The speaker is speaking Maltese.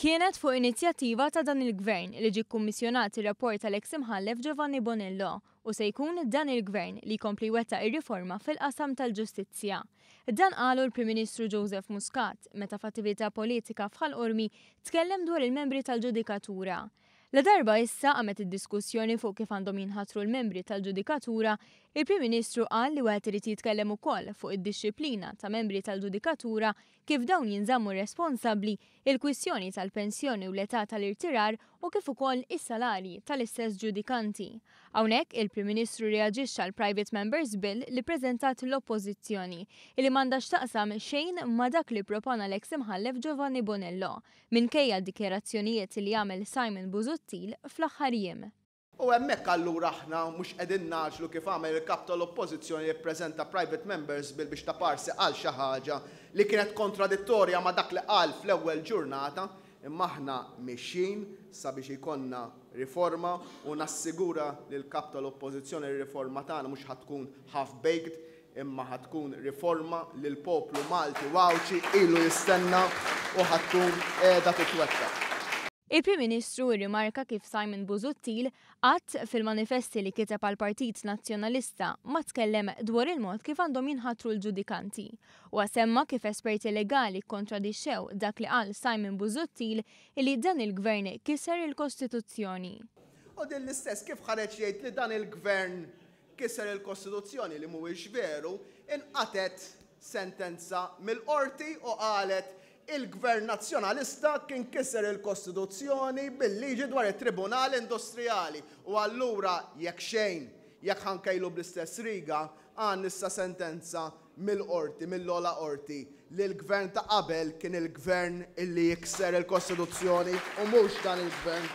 Kienet fuq inizjattiva ta' dan il-gvern li ġie kkummissjonat ir-rapport tal-eks imħallef Giovanni Bonello u se jkun dan il-gvern li jkompli wettaq ir-riforma fil-qasam tal-ġustizzja. Dan qalu l-Prim Ministru Joseph Muscat meta f'attività politika f'Ħal Qormi tkellem dwar il-membri tal-Ġudikatura. La darba issa qamet id-diskussjoni fuq kif għandhom jinħatru l-membri tal-Ġudikatura, il-Prim Ministru qal li wieħed irid jitkellem ukoll fuq id-dixxilpina ta' membri tal-Ġudikatura kif dawn jinżammu responsabbli il-kwistjoni tal-pensjoni u l-età tal-irtirar u kif ukoll is-salarji tal-istess ġudikanti. Hawnhekk il-Prim Ministru reaġixxa għal Private Members Bill li preżentat l-Oppożizzjoni li m'għandax taqsam xejn ma' dak li propona l-eks imħallef Giovanni Bonello minkejja d-dikjarazzjonijiet li għamel Simon Busuttil fl-aħħar jiem. U hemmhekk allura aħna mhux qegħdin naġlu kif għamel il-kap tal-Oppożizzjoni jippreżenta Private Members Bill biex ta' parsi qal xi ħaġa li kienet kontradittorja ma' dak li qal fl-ewwel ġurnata, imma aħna mixin sabiex ikonna riforma u nassigura li l-kap tal-Oppożizzjoni r-riforma tagħna mhux ħatkun half-baked imma ħatkun riforma li l-poplu Malti wawċi ilu jistenna u ħatkun qiegħda titwettaq. Il-Prim Ministru rrimarka kif Simon Busuttil qatt fil-manifesti li kiteb għal Partit Nazzjonalista ma tkellem dwar il-mod kif għandhom jinħatru l-ġudikanti u semma kif esperti legali kontradixxew dak li qal Simon Busuttil li dan il-gvern kiser il-Kostituzzjoni. U din l-istess kif ħareġ jgħid li dan il-gvern kiser il-Kostituzzjoni li mhuwiex veru, inqatet sentenza mill-qorti u qalet il-Gvern Nazzjonalista kien kisser il-Kostituzzjoni bil-liġi dwar it-Tribunal Industrijali u allura jekk xejn, jekk ħankejlu bl-istess riga, għan issa sentenza mill-qorti, mill-ola qorti li l-gvern ta' qabel kien il-gvern illi jikser il-Kostituzzjoni u mhux dan il-gvern.